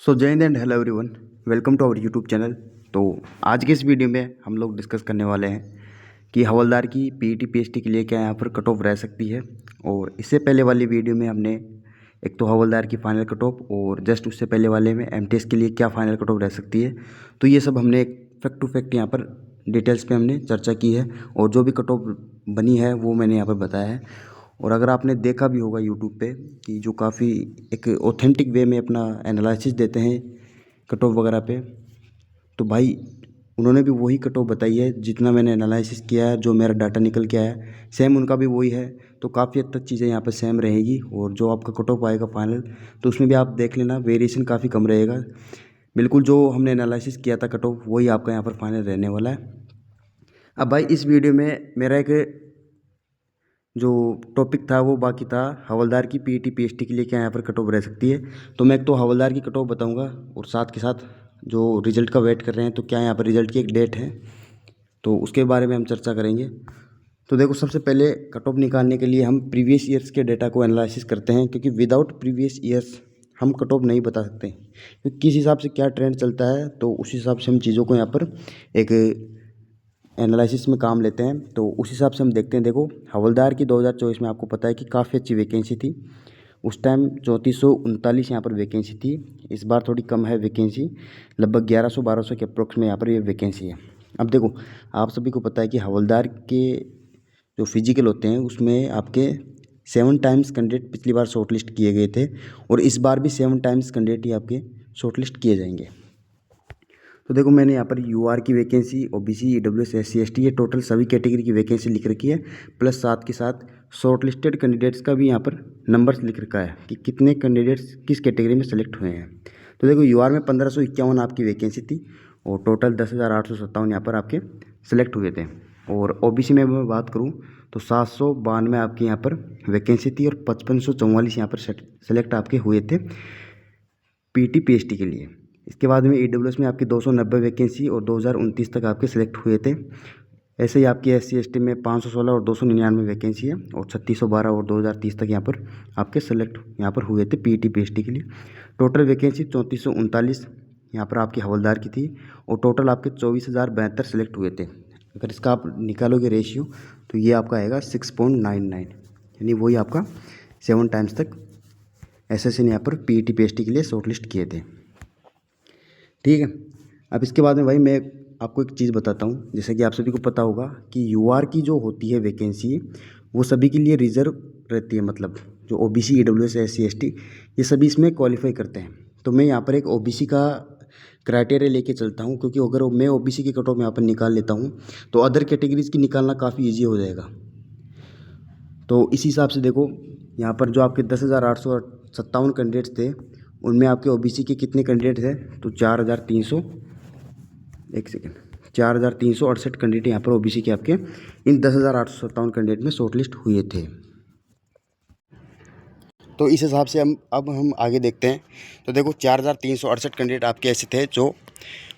सो जय हिंद and hello everyone, welcome to our YouTube channel. तो आज के इस वीडियो में हम लोग डिस्कस करने वाले हैं कि हवलदार की पीईटी पीएचटी के लिए क्या यहाँ पर कट ऑफ रह सकती है। और इससे पहले वाली वीडियो में हमने एक तो हवलदार की फाइनल कट ऑफ और जस्ट उससे पहले वाले में एमटीएस के लिए क्या फाइनल कट ऑफ रह सकती है। तो ये सब हमने एक फैक्ट टू फैक्ट यहाँ पर डिटेल्स पे हमने चर्चा की है और जो भी कट ऑफ बनी है वो मैंने यहाँ पर बताया है। और अगर आपने देखा भी होगा यूट्यूब पे कि जो काफ़ी एक ऑथेंटिक वे में अपना एनालिसिस देते हैं कट ऑफ वगैरह पे, तो भाई उन्होंने भी वही कट ऑफ बताई है जितना मैंने एनालिसिस किया है, जो मेरा डाटा निकल के आया सेम उनका भी वही है। तो काफ़ी हद तक चीज़ें यहाँ पे सेम रहेगी और जो आपका कट ऑफ आएगा फाइनल, तो उसमें भी आप देख लेना वेरिएशन काफ़ी कम रहेगा। बिल्कुल जो हमने एनालिसिस किया था कट ऑफ वही आपका यहाँ पर फाइनल रहने वाला है। अब भाई इस वीडियो में मेरा एक जो टॉपिक था वो बाकी था हवलदार की पीईटी पीएचटी के लिए क्या यहाँ पर कट ऑफ रह सकती है। तो मैं एक तो हवलदार की कट ऑफ बताऊँगा और साथ के साथ जो रिज़ल्ट का वेट कर रहे हैं तो क्या यहाँ पर रिज़ल्ट की एक डेट है तो उसके बारे में हम चर्चा करेंगे। तो देखो सबसे पहले कट ऑफ निकालने के लिए हम प्रीवियस ईयर्स के डेटा को एनालिसिस करते हैं, क्योंकि विदाउट प्रीवियस ईयर्स हम कट ऑफ नहीं बता सकते क्योंकि किस हिसाब से क्या ट्रेंड चलता है तो उस हिसाब से हम चीज़ों को यहाँ पर एक एनालिसिस में काम लेते हैं। तो उस हिसाब से हम देखते हैं। देखो हवलदार की 2024 में आपको पता है कि काफ़ी अच्छी वैकेंसी थी। उस टाइम 3439 यहाँ पर वैकेंसी थी। इस बार थोड़ी कम है वैकेंसी, लगभग 1100-1200 के अप्रोक्स में यहाँ पर ये वैकेंसी है। अब देखो आप सभी को पता है कि हवलदार के जो फिजिकल होते हैं उसमें आपके 7 टाइम्स कैंडिडेट पिछली बार शॉर्टलिस्ट किए गए थे और इस बार भी 7 टाइम्स कैंडिडेट ही आपके शॉर्टलिस्ट किए जाएंगे। तो देखो मैंने यहाँ पर यूआर की vacancy, OBC, EWS, SC, ST ये टोटल सभी कैटेगरी की वैकेंसी लिख रखी है, प्लस साथ के साथ शॉर्ट लिस्टेड कैंडिडेट्स का भी यहाँ पर नंबर्स लिख रखा है कि कितने कैंडिडेट्स किस कैटेगरी में सेलेक्ट हुए हैं। तो देखो यूआर में 1551 आपकी वैकेंसी थी और टोटल 10,857 यहाँ पर आपके सेलेक्ट हुए थे। और ओबीसी में मैं बात करूँ तो 792 आपके यहाँ पर वैकेंसी थी और 5544 यहाँ पर सेलेक्ट आपके हुए थे पीटी पीएचटी के लिए। इसके बाद में ईडब्ल्यूएस में आपकी 290 वैकेंसी और 2029 तक आपके सेलेक्ट हुए थे। ऐसे ही आपकी एससी एसटी में 516 और 299 वैकेंसी है और 3612 और 2030 तक यहाँ पर आपके सेलेक्ट यहाँ पर हुए थे पीटी पीएचटी के लिए। टोटल वैकेंसी 3439 यहाँ पर आपकी हवलदार की थी और टोटल आपके 24,072 सेलेक्ट हुए थे। अगर इसका आप निकालोगे रेशियो तो ये आपका आएगा 6.99, यानी वही आपका 7 टाइम्स तक एसएससी ने यहाँ पर पीटी पीएचटी के लिए शॉर्टलिस्ट किए थे। ठीक है, अब इसके बाद में भाई मैं आपको एक चीज़ बताता हूँ। जैसे कि आप सभी को पता होगा कि यूआर की जो होती है वैकेंसी वो सभी के लिए रिजर्व रहती है, मतलब जो ओबीसी, ईडब्ल्यूएस, एससी, एसटी ये सभी इसमें क्वालिफाई करते हैं। तो मैं यहाँ पर एक ओबीसी का क्राइटेरिया लेके चलता हूँ, क्योंकि अगर मैं ओबीसी की कट ऑफ यहाँ पर निकाल लेता हूँ तो अदर कैटेगरीज की निकालना काफ़ी ईजी हो जाएगा। तो इस हिसाब से देखो यहाँ पर जो आपके 10,857 कैंडिडेट्स थे उनमें आपके ओबीसी के कितने कैंडिडेट थे तो 4,300 4,368 कैंडिडेट यहाँ पर ओबीसी के आपके इन 10,857 कैंडिडेट में शॉर्टलिस्ट हुए थे। तो इस हिसाब से हम आगे देखते हैं। तो देखो 4,368 कैंडिडेट आपके ऐसे थे जो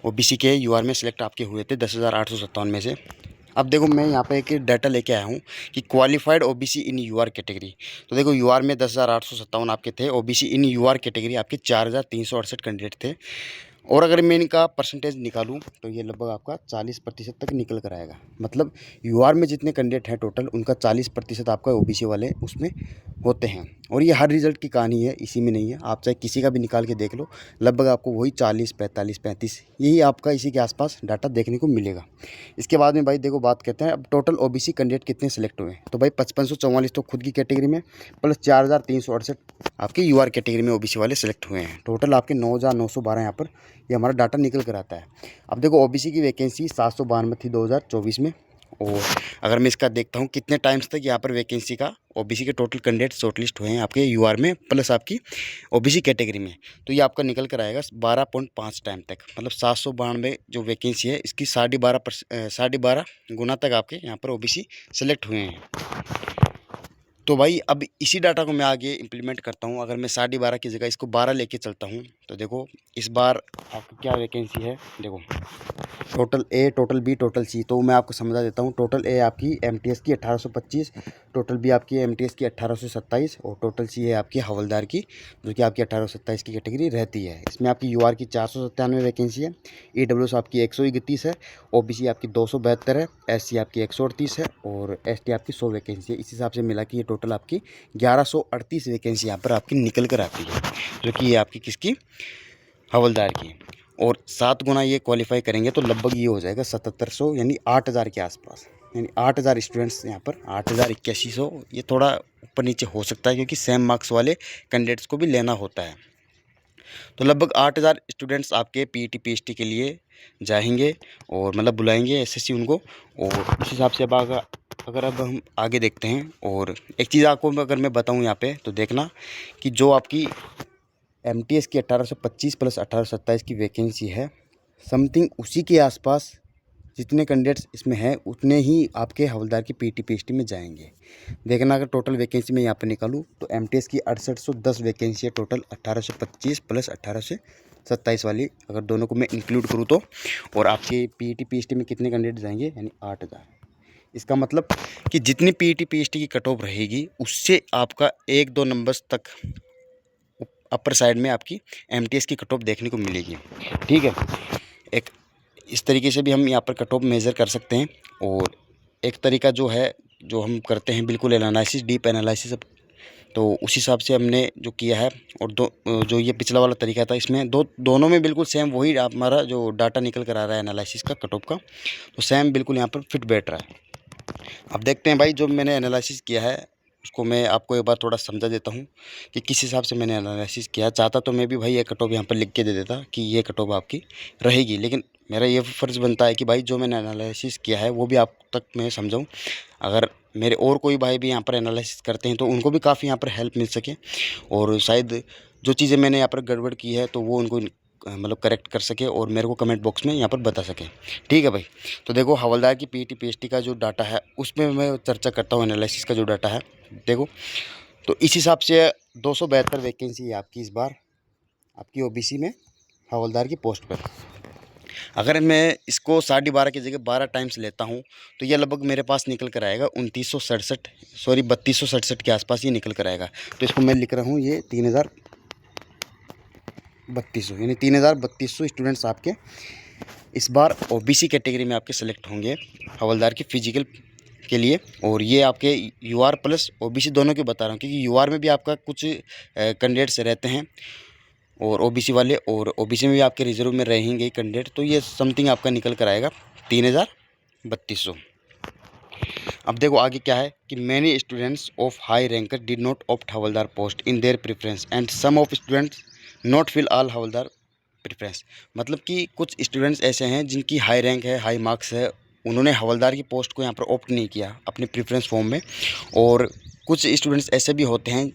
ओबीसी के यूआर में सेलेक्ट आपके हुए थे 10,857 में से। अब देखो मैं यहाँ पे एक डाटा लेके आया हूँ कि क्वालिफाइड ओबीसी इन यूआर कैटेगरी। तो देखो यूआर में 10,857 आपके थे, ओबीसी इन यूआर कैटेगरी आपके 4,368 कैंडिडेट थे। और अगर मैं इनका परसेंटेज निकालूं तो ये लगभग आपका 40% तक निकल कर आएगा। मतलब यूआर में जितने कैंडिडेट हैं टोटल उनका 40% आपका ओबीसी वाले उसमें होते हैं। और ये हर रिजल्ट की कहानी है, इसी में नहीं है। आप चाहे किसी का भी निकाल के देख लो, लगभग आपको वही 40, 45, 35 यही आपका इसी के आसपास डाटा देखने को मिलेगा। इसके बाद में भाई देखो बात करते हैं अब टोटल ओबीसी कैंडिडेट कितने सेलेक्ट हुए। तो भाई 5544 तो खुद की कैटेगरी में, प्लस 4,368 आपके यूआर कैटेगरी में ओबीसी वाले सेलेक्ट हुए हैं। टोटल आपके 9,912 यहाँ पर ये हमारा डाटा निकल कर आता है। अब देखो ओबीसी की वैकेंसी 792 थी 2024 में। और अगर मैं इसका देखता हूँ कितने टाइम्स तक यहाँ पर वैकेंसी का ओबीसी के टोटल कैंडिडेट शॉर्टलिस्ट हुए हैं आपके यूआर में प्लस आपकी ओबीसी कैटेगरी में, तो ये आपका निकल कर आएगा 12.5 टाइम तक। मतलब 792 जो वैकेंसी है इसकी 12.5 गुना तक आपके यहाँ पर ओबीसी सेलेक्ट हुए हैं। तो भाई अब इसी डाटा को मैं आगे इंप्लीमेंट करता हूँ। अगर मैं 12.5 की जगह इसको 12 लेके चलता हूँ तो देखो इस बार आपकी क्या वैकेंसी है, देखो total A, total B, total सी। तो मैं आपको समझा देता हूँ। टोटल ए आपकी एमटीएस की 1825, टोटल बी आपकी एमटीएस की 1827 और टोटल सी है आपकी हवलदार की, जो कि आपकी 1827 की कैटेगरी रहती है। इसमें आपकी यूआर की 497 वैकेंसी है, ईडब्ल्यूएस आपकी 131 है, ओबीसी आपकी 272 है, एससी आपकी 138 है और एसटी आपकी 100 वैकेंसी है। इस हिसाब से मिला कि ये टोटल आपकी 1138 वैकेंसी यहाँ पर आपकी निकल कर आती है, जो कि ये आपकी किसकी, हवलदार की। और 7 गुना ये क्वालिफाई करेंगे तो लगभग ये हो जाएगा 7700 यानी 8000 के आसपास, यानी 8000 स्टूडेंट्स यहाँ पर 8000 8100। ये थोड़ा ऊपर नीचे हो सकता है क्योंकि सेम मार्क्स वाले कैंडिडेट्स को भी लेना होता है। तो लगभग 8000 स्टूडेंट्स आपके पीईटी पीएचटी के लिए जाएंगे और मतलब बुलाएंगे एसएससी उनको। और इस हिसाब से अब अगर अब हम आगे देखते हैं, और एक चीज़ आपको अगर मैं बताऊँ यहाँ पे तो देखना कि जो आपकी एमटीएस की 1825 प्लस 1827 की वैकेंसी है, समथिंग उसी के आसपास जितने कैंडिडेट्स इसमें हैं उतने ही आपके हवलदार की पीटी पीएचटी में जाएंगे। देखना अगर टोटल वैकेंसी में यहाँ पे निकालूँ तो एमटीएस की 6810 वैकेंसी है टोटल, 1825 प्लस 1827 वाली अगर दोनों को मैं इंक्लूड करूँ तो। और आपके पीटी पीएचटी में कितने कैंडिडेट जाएंगे, यानी 8000। इसका मतलब कि जितनी पीटी पीएचटी की कट ऑफ रहेगी उससे आपका 1-2 नंबर्स तक अपर साइड में आपकी एमटीएस की कट ऑफ देखने को मिलेगी। ठीक है, एक इस तरीके से भी हम यहाँ पर कट ऑफ मेज़र कर सकते हैं। और एक तरीका जो है, जो हम करते हैं बिल्कुल एनालिसिस, डीप एनालिसिस, तो उस हिसाब से हमने जो किया है। और जो ये पिछला वाला तरीका था, इसमें दोनों में बिल्कुल सेम वही हमारा जो डाटा निकल कर आ रहा है एनालिसिस का, कट ऑफ का, तो सेम बिल्कुल यहाँ पर फिट बैठ रहा है। अब देखते हैं भाई, जो मैंने एनालिसिस किया है उसको मैं आपको एक बार थोड़ा समझा देता हूँ कि किस हिसाब से मैंने एनालिसिस किया। चाहता तो मैं भी भाई ये कट ऑफ यहाँ पर लिख के दे देता कि ये कट ऑफ आपकी रहेगी, लेकिन मेरा ये फ़र्ज़ बनता है कि भाई जो मैंने एनालिसिस किया है वो भी आप तक मैं समझाऊँ। अगर मेरे और कोई भाई भी यहाँ पर एनालिसिस करते हैं तो उनको भी काफ़ी यहाँ पर हेल्प मिल सके, और शायद जो चीज़ें मैंने यहाँ पर गड़बड़ की है तो वो उनको मतलब करेक्ट कर सके और मेरे को कमेंट बॉक्स में यहाँ पर बता सके। ठीक है भाई, तो देखो हवलदार की पीटी पीएचटी का जो डाटा है उसमें मैं चर्चा करता हूँ। एनालिसिस का जो डाटा है देखो, तो इस हिसाब से 272 वैकेंसी है आपकी इस बार आपकी ओबीसी में हवलदार की पोस्ट पर। अगर मैं इसको 12.5 की जगह 12 टाइम्स लेता हूँ तो यह लगभग मेरे पास निकल कर आएगा 3267 के आसपास ये निकल कर आएगा। तो इसको मैं लिख रहा हूँ ये 3200 यानी 3200 स्टूडेंट्स आपके इस बार ओबीसी कैटेगरी में आपके सेलेक्ट होंगे हवलदार की फिजिकल के लिए। और ये आपके यूआर प्लस ओबीसी दोनों के बता रहा हूँ, क्योंकि यूआर में भी आपका कुछ कैंडिडेट्स रहते हैं और ओबीसी वाले, और ओबीसी में भी आपके रिजर्व में रहेंगे कैंडिडेट। तो ये समथिंग आपका निकल कर आएगा 3200। अब देखो आगे क्या है कि many students of high ranker did not opt हवलदार post in their preference and some of students not fill all हवलदार प्रेफरेंस। मतलब कि कुछ स्टूडेंट्स ऐसे हैं जिनकी हाई रैंक है, हाई मार्क्स है, उन्होंने हवलदार की पोस्ट को यहाँ पर ऑप्ट नहीं किया अपने प्रेफरेंस फॉर्म में। और कुछ स्टूडेंट्स ऐसे भी होते हैं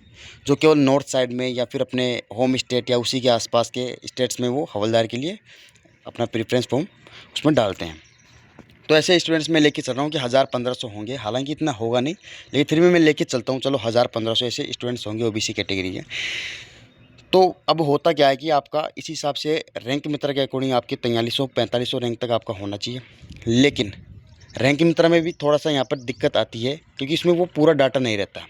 जो केवल नॉर्थ साइड में या फिर अपने होम स्टेट या उसी के आसपास के स्टेट्स में वो हवलदार के लिए अपना प्रेफरेंस फॉर्म उसमें डालते हैं। तो ऐसे स्टूडेंट्स मैं लेके चल रहा हूँ कि 1000-1500 होंगे, हालांकि इतना होगा नहीं, लेकिन फिर भी मैं लेके चलता हूँ चलो 1000-1500 ऐसे स्टूडेंट्स होंगे ओबीसी कैटेगरी के। तो अब होता क्या है कि आपका इस हिसाब से रैंक मित्र के अकॉर्डिंग आपके 4300-4500 रैंक तक आपका होना चाहिए। लेकिन रैंक मित्र में भी थोड़ा सा यहाँ पर दिक्कत आती है क्योंकि इसमें वो पूरा डाटा नहीं रहता।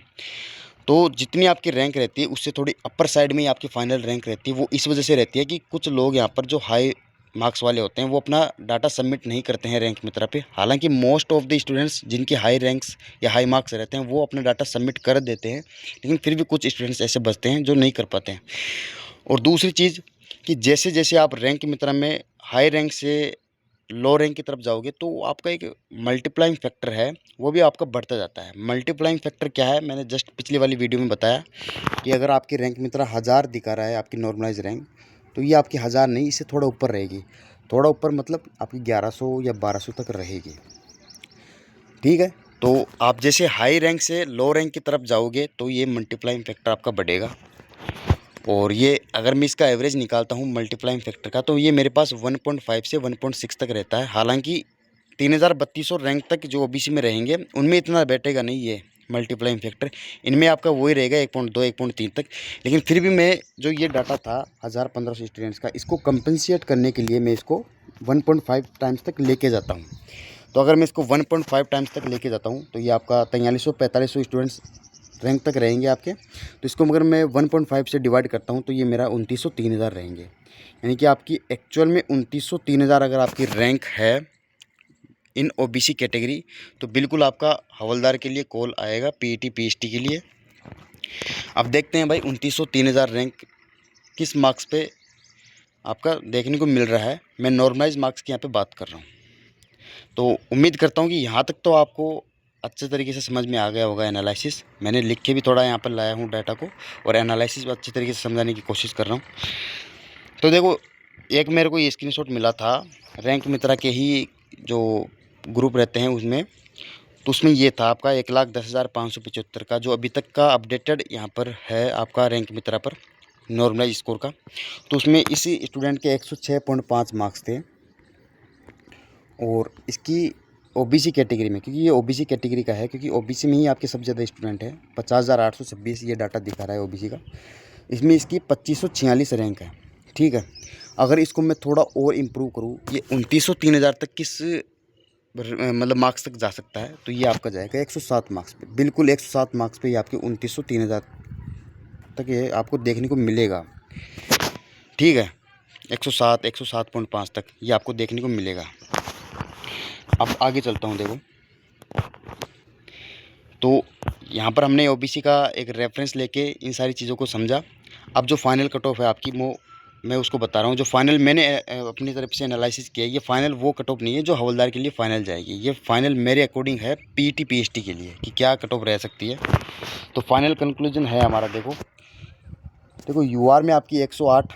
तो जितनी आपकी रैंक रहती है उससे थोड़ी अपर साइड में ही आपकी फाइनल रैंक रहती है। वो इस वजह से रहती है कि कुछ लोग यहाँ पर जो हाई मार्क्स वाले होते हैं वो अपना डाटा सबमिट नहीं करते हैं रैंक मित्रा पे। हालांकि मोस्ट ऑफ द स्टूडेंट्स जिनके हाई रैंक्स या हाई मार्क्स रहते हैं वो अपना डाटा सबमिट कर देते हैं, लेकिन फिर भी कुछ स्टूडेंट्स ऐसे बचते हैं जो नहीं कर पाते हैं। और दूसरी चीज़ कि जैसे जैसे आप रैंक मित्रा में हाई रैंक से लो रैंक की तरफ जाओगे तो आपका एक मल्टीप्लाइंग फैक्टर है वो भी आपका बढ़ता जाता है। मल्टीप्लाइंग फैक्टर क्या है, मैंने जस्ट पिछली वाली वीडियो में बताया कि अगर आपकी रैंक मित्रा 1000 दिखा रहा है आपकी नॉर्मलाइज रैंक, तो ये आपकी 1000 नहीं, इससे थोड़ा ऊपर रहेगी। थोड़ा ऊपर मतलब आपकी 1100 या 1200 तक रहेगी। ठीक है, तो आप जैसे हाई रैंक से लो रैंक की तरफ जाओगे तो ये मल्टीप्लाइंग फैक्टर आपका बढ़ेगा। और ये अगर मैं इसका एवरेज निकालता हूँ मल्टीप्लाइंग फैक्टर का तो ये मेरे पास 1.5 से 1.6 तक रहता है। हालांकि 3200 रैंक तक जो ओबीसी में रहेंगे उनमें इतना बैठेगा नहीं ये, मल्टीप्लाइंग फैक्टर, इनमें आपका वही रहेगा 1.2 1.3 तक। लेकिन फिर भी मैं जो ये डाटा था 1000-1500 स्टूडेंट्स का, इसको कंपनसेट करने के लिए मैं इसको 1.5 टाइम्स तक लेके जाता हूँ। तो अगर मैं इसको 1.5 टाइम्स तक लेके जाता हूँ तो ये आपका 4300-4500 स्टूडेंट्स रैंक तक रहेंगे आपके। तो इसको अगर मैं 1.5 से डिवाइड करता हूँ तो ये मेरा 2900-3000 रहेंगे। यानी कि आपकी एक्चुअल में 2900-3000 अगर आपकी रैंक है इन ओबीसी कैटेगरी, तो बिल्कुल आपका हवलदार के लिए कॉल आएगा पीईटी पीएचटी के लिए। अब देखते हैं भाई 2900-3000 रैंक किस मार्क्स पे आपका देखने को मिल रहा है। मैं नॉर्मलाइज मार्क्स की यहाँ पे बात कर रहा हूँ। तो उम्मीद करता हूँ कि यहाँ तक तो आपको अच्छे तरीके से समझ में आ गया होगा। एनालिसिस मैंने लिख के भी थोड़ा यहाँ पर लाया हूँ डाटा को, और एनालिसिस भी अच्छे तरीके से समझाने की कोशिश कर रहा हूँ। तो देखो, एक मेरे को ये स्क्रीनशॉट मिला था रैंक मित्रा के ही जो ग्रुप रहते हैं उसमें, तो उसमें ये था आपका 1,10,575 का जो अभी तक का अपडेटेड यहाँ पर है आपका रैंक मित्रा पर नॉर्मलाइज स्कोर का। तो उसमें इसी स्टूडेंट के 106.5 मार्क्स थे, और इसकी ओबीसी कैटेगरी में, क्योंकि ये ओबीसी कैटेगरी का है, क्योंकि ओबीसी में ही आपके सबसे ज़्यादा स्टूडेंट है 50,826 ये डाटा दिखा रहा है ओबीसी का। इसमें इसकी 2546 रैंक है। ठीक है, अगर इसको मैं थोड़ा और इम्प्रूव करूँ, ये 2900-3000 तक किस मतलब मार्क्स तक जा सकता है, तो ये आपका जाएगा 107 मार्क्स पे। बिल्कुल 107 मार्क्स पे ये आपके 2900-3000 तक ये आपको देखने को मिलेगा। ठीक है, 107 107.5 तक ये आपको देखने को मिलेगा। अब आगे चलता हूँ। देखो, तो यहाँ पर हमने ओबीसी का एक रेफरेंस लेके इन सारी चीज़ों को समझा। अब जो फाइनल कट ऑफ है आपकी, वो मैं उसको बता रहा हूँ। जो फाइनल मैंने अपनी तरफ से एनालिसिस किया है, ये फाइनल वो कट ऑफ नहीं है जो हवलदार के लिए फ़ाइनल जाएगी। ये फाइनल मेरे अकॉर्डिंग है पीईटी पीएचटी के लिए कि क्या कट ऑफ रह सकती है। तो फाइनल कंक्लूजन है हमारा। देखो यूआर में आपकी 108,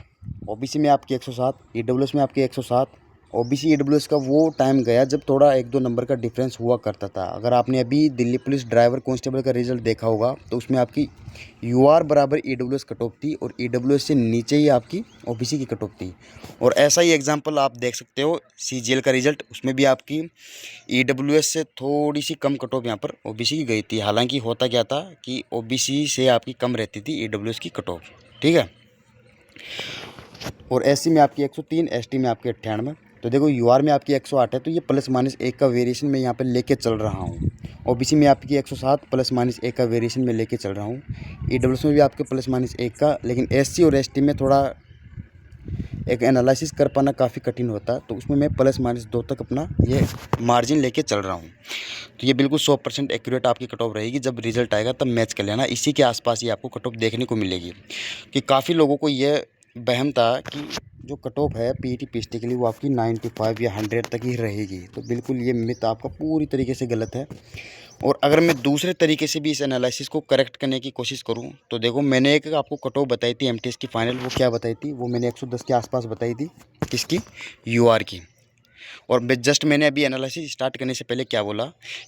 ओबीसी में आपकी 107, ईडब्ल्यूएस में आपकी 107। ओबीसी ईडब्ल्यूएस का वो टाइम गया जब थोड़ा 1-2 नंबर का डिफरेंस हुआ करता था। अगर आपने अभी दिल्ली पुलिस ड्राइवर कांस्टेबल का रिजल्ट देखा होगा तो उसमें आपकी यूआर बराबर ईडब्ल्यूएस कट ऑफ थी, और ईडब्ल्यूएस से नीचे ही आपकी ओबीसी की कट ऑफ थी। और ऐसा ही एग्जांपल आप देख सकते हो सीजीएल का रिजल्ट, उसमें भी आपकी ईडब्ल्यूएस से थोड़ी सी कम कट ऑफ यहाँ पर ओबीसी की गई थी। हालांकि होता क्या था कि ओबीसी से आपकी कम रहती थी ईडब्ल्यूएस की कट ऑफ। ठीक है, और एससी में आपकी 103, एसटी में आपकी 98। तो देखो यूआर में आपकी 108 है, तो ये ±1 का वेरिएशन मैं यहाँ पे लेके चल रहा हूँ। ओबीसी में आपकी 107 ±1 का वेरिएशन में लेके चल रहा हूँ। ईडब्ल्यूएस में भी आपके ±1 का, लेकिन एससी और एसटी में थोड़ा एक एनालिसिस कर पाना काफ़ी कठिन होता है, तो उसमें मैं ±2 तक अपना ये मार्जिन लेके चल रहा हूँ। तो ये बिल्कुल 100% एक्यूरेट आपकी कट ऑफ रहेगी। जब रिजल्ट आएगा तब मैच कर लेना, इसी के आसपास ही आपको कट ऑफ देखने को मिलेगी। कि काफ़ी लोगों को ये वहम था कि जो कट ऑफ है पीईटी पीएचटी के लिए वो आपकी 95 या 100 तक ही रहेगी। तो बिल्कुल ये मिथ आपका पूरी तरीके से गलत है। और अगर मैं दूसरे तरीके से भी इस एनालिसिस को करेक्ट करने की कोशिश करूं, तो देखो मैंने एक आपको कट ऑफ बताई थी एमटीएस की फाइनल। वो क्या बताई थी? वो मैंने 110 के आसपास बताई थी। किसकी? यूआर की। और मैंने अभी एनालिसिस स्टार्ट करने से पहले क्या बोला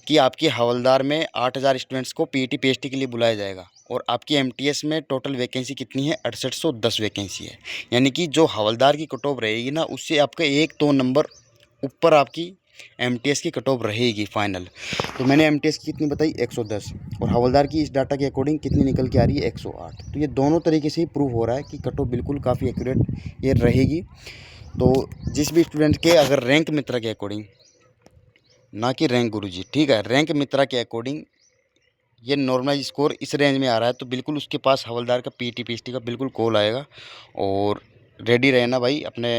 कि आपकी हवलदार में 8000 स्टूडेंट्स को पीईटी पीएचटी के लिए बुलाया जाएगा, और आपकी एमटीएस में टोटल वैकेंसी कितनी है? 6810 वैकेंसी है। यानी कि जो हवलदार की कट ऑफ रहेगी ना, उससे आपका 1-2 नंबर ऊपर आपकी एमटीएस की कट ऑफ रहेगी फाइनल। तो मैंने एमटीएस की कितनी बताई? 110, और हवलदार की इस डाटा के अकॉर्डिंग कितनी निकल के आ रही है? 108। तो ये दोनों तरीके से ही प्रूव हो रहा है कि कट ऑफ बिल्कुल काफ़ी एक्यूरेट ये रहेगी। तो जिस भी स्टूडेंट के अगर रैंक मित्रा के अकॉर्डिंग, ना कि रैंक गुरुजी, ठीक है, रैंक मित्रा के अकॉर्डिंग ये नॉर्मलाइज स्कोर इस रेंज में आ रहा है, तो बिल्कुल उसके पास हवलदार का पीईटी पीएचटी का बिल्कुल कॉल आएगा। और रेडी रहना भाई अपने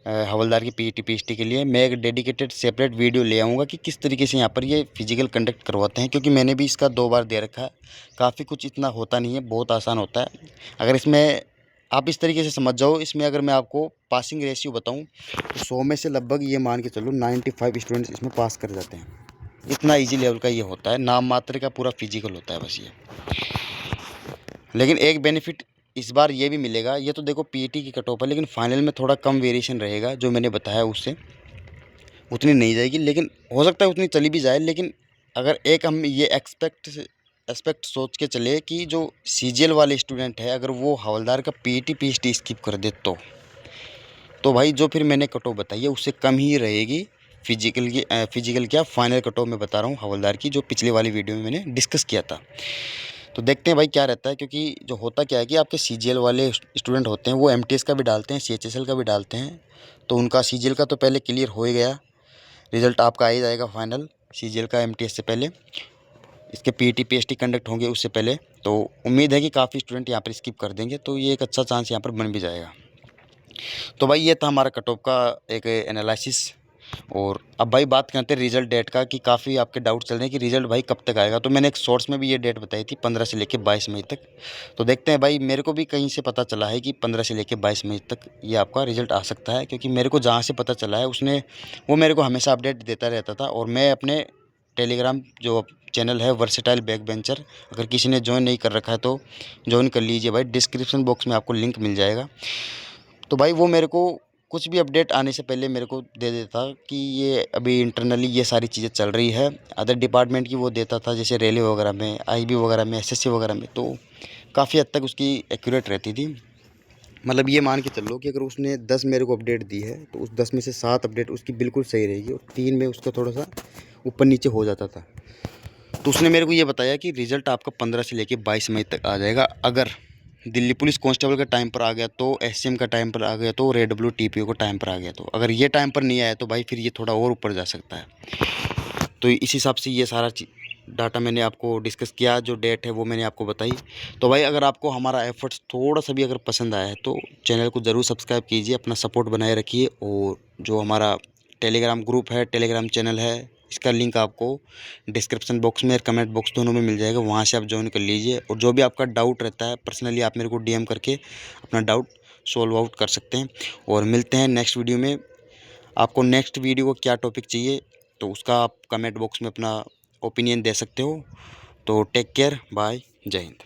हवलदार की पीईटी पीएचटी के लिए। मैं एक डेडिकेटेड सेपरेट वीडियो ले आऊँगा कि किस तरीके से यहाँ पर ये फिजिकल कंडक्ट करवाते हैं, क्योंकि मैंने भी इसका 2 बार दे रखा है। काफ़ी कुछ इतना होता नहीं है, बहुत आसान होता है। अगर इसमें आप इस तरीके से समझ जाओ, इसमें अगर मैं आपको पासिंग रेशियो बताऊँ तो 100 में से लगभग ये मान के चलो 95 स्टूडेंट्स इसमें पास कर जाते हैं। इतना ईजी लेवल का ये होता है, नाम मात्र का पूरा फिजिकल होता है बस ये। लेकिन एक बेनिफिट इस बार ये भी मिलेगा, ये तो देखो पीईटी की कट ऑफ है, लेकिन फाइनल में थोड़ा कम वेरिएशन रहेगा। जो मैंने बताया उससे उतनी नहीं जाएगी, लेकिन हो सकता है उतनी चली भी जाए। लेकिन अगर एक हम ये एस्पेक्ट सोच के चले कि जो सीजीएल वाले स्टूडेंट है, अगर वो हवलदार का पीईटी पीएचटी स्किप कर दे तो भाई जो फिर मैंने कट ऑफ बताई है उससे कम ही रहेगी फिजिकल क्या फाइनल कट ऑफ मैं बता रहा हूँ हवलदार की, जो पिछले वाली वीडियो में मैंने डिस्कस किया था। तो देखते हैं भाई क्या रहता है, क्योंकि जो होता क्या है कि आपके सीजीएल वाले स्टूडेंट होते हैं वो एमटीएस का भी डालते हैं, सीएचएसएल का भी डालते हैं। तो उनका सीजीएल का तो पहले क्लियर हो ही गया, रिजल्ट आपका आ ही जाएगा फाइनल सीजीएल का एमटीएस से पहले। इसके पीटी पीएचटी कंडक्ट होंगे उससे पहले। तो उम्मीद है कि काफ़ी स्टूडेंट यहाँ पर स्किप कर देंगे, तो ये एक अच्छा चांस यहाँ पर बन भी जाएगा। तो भाई ये था हमारा कट ऑफ का एक एनालिसिस। और अब भाई बात करते हैं रिज़ल्ट डेट का, कि काफ़ी आपके डाउट चल रहे हैं कि रिज़ल्ट भाई कब तक आएगा। तो मैंने एक शॉर्ट्स में भी ये डेट बताई थी 15 से लेकर 22 मई तक। तो देखते हैं भाई, मेरे को भी कहीं से पता चला है कि 15 से लेकर 22 मई तक ये आपका रिज़ल्ट आ सकता है, क्योंकि मेरे को जहाँ से पता चला है वो मेरे को हमेशा अपडेट देता रहता था। और मैं अपने टेलीग्राम जो चैनल है वर्सेटाइल बैक बेंचर, अगर किसी ने ज्वाइन नहीं कर रखा है तो ज्वाइन कर लीजिए भाई, डिस्क्रिप्शन बॉक्स में आपको लिंक मिल जाएगा। तो भाई वो मेरे को कुछ भी अपडेट आने से पहले मेरे को दे देता कि ये अभी इंटरनली ये सारी चीज़ें चल रही है। अदर डिपार्टमेंट की वो देता था, जैसे रेलवे वगैरह में, आईबी वगैरह में, एसएससी वगैरह में, तो काफ़ी हद तक उसकी एक्यूरेट रहती थी। मतलब ये मान के चल लो कि अगर उसने 10 मेरे को अपडेट दी है तो उस 10 में से 7 अपडेट उसकी बिल्कुल सही रहेगी और 3 में उसका थोड़ा सा ऊपर नीचे हो जाता था। तो उसने मेरे को ये बताया कि रिज़ल्ट आपका 15 से लेकर 22 मई तक आ जाएगा। अगर दिल्ली पुलिस कांस्टेबल का टाइम पर आ गया तो, एससीएम का टाइम पर आ गया तो, रेडब्ल्यू टीपीओ का टाइम पर आ गया तो, अगर ये टाइम पर नहीं आया तो भाई फिर ये थोड़ा और ऊपर जा सकता है। तो इस हिसाब से ये सारा डाटा मैंने आपको डिस्कस किया, जो डेट है वो मैंने आपको बताई। तो भाई अगर आपको हमारा एफर्ट्स थोड़ा सा भी अगर पसंद आया है तो चैनल को ज़रूर सब्सक्राइब कीजिए, अपना सपोर्ट बनाए रखिए। और जो हमारा टेलीग्राम ग्रुप है, टेलीग्राम चैनल है, इसका लिंक आपको डिस्क्रिप्शन बॉक्स में, कमेंट बॉक्स दोनों में मिल जाएगा, वहाँ से आप ज्वाइन कर लीजिए। और जो भी आपका डाउट रहता है पर्सनली आप मेरे को डीएम करके अपना डाउट सॉल्व आउट कर सकते हैं। और मिलते हैं नेक्स्ट वीडियो में। आपको नेक्स्ट वीडियो को क्या टॉपिक चाहिए तो उसका आप कमेंट बॉक्स में अपना ओपिनियन दे सकते हो। तो टेक केयर, बाय, जय हिंद।